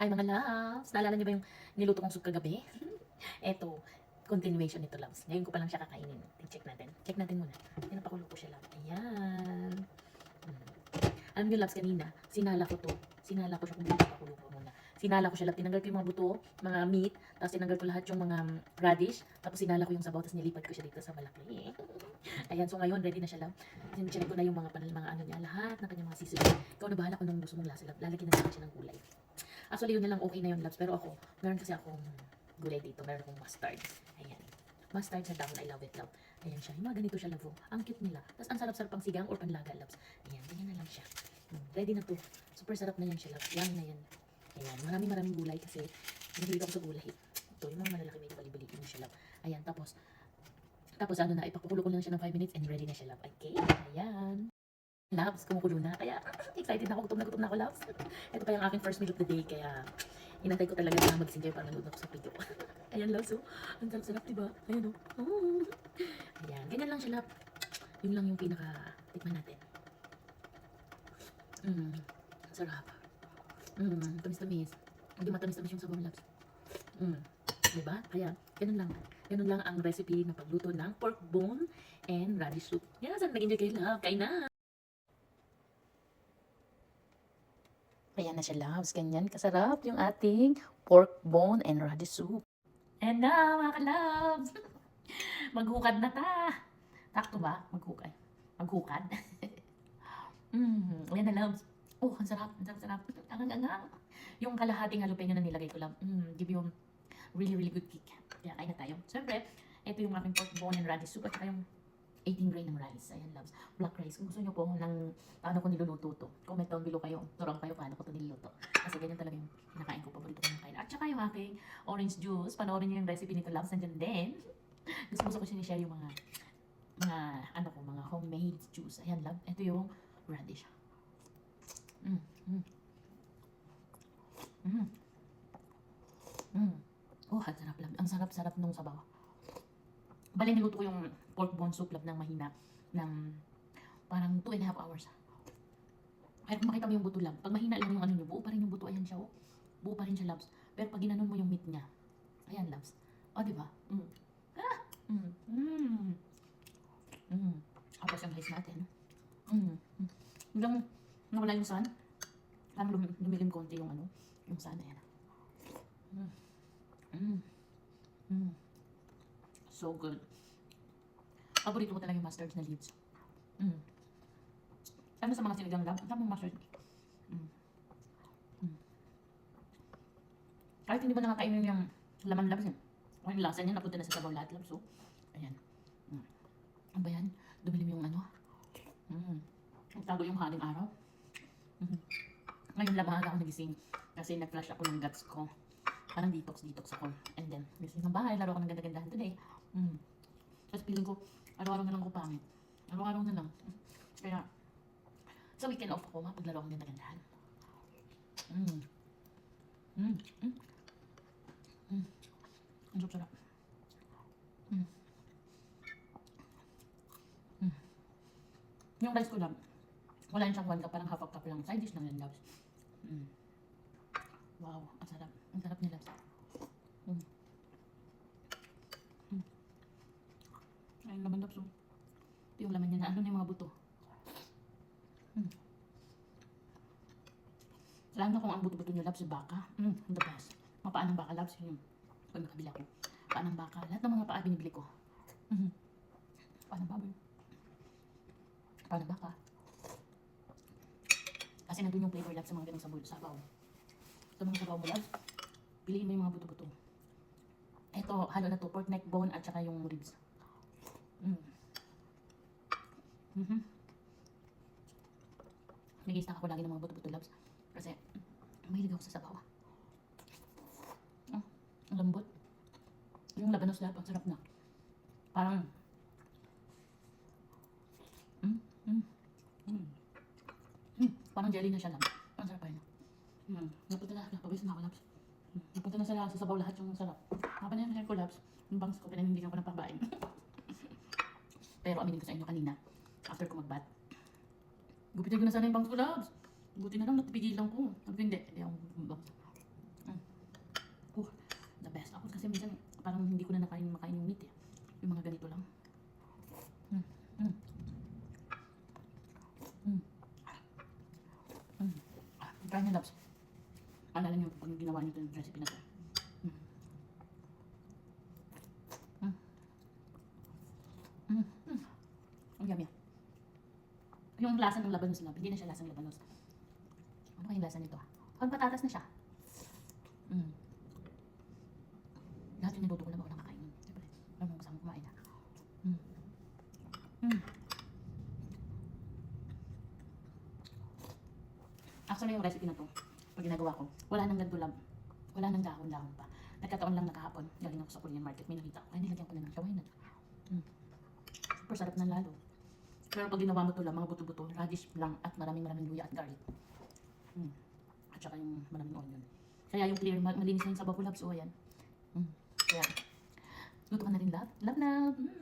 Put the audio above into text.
Ay mga loves, naalala niyo ba yung niluto kong soup kagabi? Eto, continuation nito loves. Ngayon ko pa lang siya kakainin. Check natin. Check natin muna. Pinapakulo ko siya loves. Ayan. Hmm. Alam niyo loves kanina, sinala ko to. Sinala ko siya kung pinapakulo ko muna. Sinala ko siya loves. Tinanggal ko yung mga buto, mga meat, tapos tinanggal ko lahat yung mga radish, tapos sinala ko yung sabaw, tapos nilipat ko siya dito sa malaki. Ayan, so ngayon ready na siya loves. Sincheck ko na yung mga ano niya, lahat ng kanyang mga seasoning. Ikaw na bahala kung anong gusto mong lasa loves. Lalagyan na natin siya ng gulay. Actually, yun na lang okay na yun, loves. Pero ako, meron kasi akong gulay dito. Meron akong mustard. Ayan. Mustard sa dahon. I love it, love. Ayan siya. Yung mga ganito siya, love. Ang cute nila. Tapos ang sarap-sarap pang sigang or panlaga, loves. Ayan. Ganyan na lang siya. Ready na to. Super sarap na yan siya, loves. Yan na yan. Ayan. Maraming gulay kasi nahilig ako sa gulay. Ito, yung mga malalaki may bali-baliin na siya, love. Ayan. Tapos ano na, ipakukulo ko lang siya ng 5 minutes and ready na siya, love. Okay. Ayan. Loves, kumukulo na. Kaya, excited na ako. Gutom na ako, loves. Ito pa yung aking first meal of the day. Kaya, inantay ko talaga na mag-sinjay para nanood ako sa video. Ayan, loves, oh. Ang sarap-sarap, diba? Ayan, oh. Oh. Ayan, ganyan lang siya, love. Yun lang yung pinaka-tikman natin. Sarap. Tamis-tamis. Hindi matamis-tamis yung sabaw, loves. Diba? Kaya, ganun lang. Ganun lang ang recipe ng pagluto ng pork bone and radish soup. Yan, sana nag-enjoy kayo, love. Kain na! Ayan na siya, loves. Ganyan kasarap yung ating pork bone and radish soup. And now, mga ka-loves, maghukad na ta. Takto ba? Maghukay. Maghukad. Ayan na, loves. Oh, ang sarap. Ang sarap-sarap. Angang-angang. Yung kalahating jalapeno na nilagay ko lang. Give you really good kick. Kaya kain na tayo. Siyempre, ito yung aking pork bone and radish soup at saka yung 18 grain ng rice. Ayan, loves. Black rice. Kung gusto nyo po ng paano ko niluluto to, comment down below kayo. Turang kayo paano ko to niluluto. Kasi ganyan talaga yung kinakain ko. Paborito ko kinakain. At saka yung aking orange juice. Panoorin nyo yung recipe nito, loves. Nandiyan din. Gusto ko sinishare yung mga homemade juice. Ayan, love. Ito yung radish. Mm, mm, mm, mm. Oh, ang sarap, love. Ang sarap-sarap nung sabaw. Bali, niluto ko yung pork bone soup, love, ng mahina. Ng parang 2.5 hours. Kaya kung makita mo yung buto, love, pag mahina lang yung ano nyo, buo pa rin yung buto. Ayan siya, oh. Buo pa rin siya, loves. Pero pag ginanon mo yung meat niya, ayan, loves. O, diba? Ah! Tapos yung rice natin. Hanggang nawala yung sun. Parang lumilim konti yung yung sun. Ayan. So good. Paborito ko talaga yung mustard na leaves. Ano sa mga sinigang lang? Ang tamang mustard. Kahit hindi ba nakakainin yung laman labs eh. O yung lasa niya, napunta na sa sabaw lahat labs. So, ayan. Ano ba yan? Dumilim yung Nagtago yung haling araw. Ngayon lang maaga ako nagising. Kasi nag-flash ako ng guts ko. Parang detox ako. And then, gising ng bahay, laro ako ng ganda-gandahan today. Tapos feeling ko, araw-araw na lang ko pangit. Araw-araw na lang. Kaya, sa weekend off ako, mapaglaro ako ng ganda-gandahan. Ang sarap. Yung rice ko lang, wala yun siyang 1 cup, parang half a cup lang. Side dish lang yan, loves. Wow, ang sarap. Ang sarap niya, loves. Ay, yung laman, loves. Ito yung laman niya na ano na yung mga buto. Lalo na kung ang buto-buto niya, loves, yung baka. The best. Mapaan ng baka, loves, yun yung pag nakabila ko. Paan ng baka. Lahat ng mga paa binibili ko. Paan ng baboy. Paan ng baka. Kasi nandun yung flavor, loves, sa mga ganong sabaw. Ito mga sabaw mo, loves. Piliin mo yung mga buto-buto. Ito, halo na to. Pork neck bone at saka yung ribs. Nag-i-stack ako lagi ng mga buto-buto, loves. Kasi, mahilig ako sa sabaw. Ang lambot. Yung labanos, love, ang sarap na. Parang, parang jelly na siya, love. Ang sarap pa yun. Napunta na, pabis na ako, loves. Napunta na sa sabaw lahat yung sarap. Napanayang ko, loves. Yung bangs ko, pinanindigan ko ng pambain. Pero aminin ko sa inyo kanina, after ko mag-bath, gupitin ko na sana yung bangs ko, loves. Buti na lang, natipigilan ko. Sabi hindi ako bangs. Alala niyo pag ginawa niyo itong recipe na to. Mm. Mm. Mm. Mm. Ang yummy. Yung lasa ng labanos lang, hindi na siya lasang labanos. Ano kayong lasa nito? Pag patatas na siya. Mm. Lahat yung niluto ko lang ako nakakain. Siyempre, alam mo kasama kumain ha. Mm. Mm. Actually, yung recipe na to, pag ginagawa ko, wala nang ganito lang. Wala nang dahon-dahon pa. Nagkataon lang na kahapon. Galing ako sa Korean market. May nakita ko. Ay, nilagyan ko na ng kawain na. Mm. Super sarap na lalo. Pero pag ginawa mo to lang, mga buto-buto, radish lang at maraming luya at garlic. Mm. At saka yung maraming onion. Kaya yung clear, malinis na yung sabaw ko, labs. O, ayan. Mm. Kaya, luto ka na rin, love. Love na. Mm.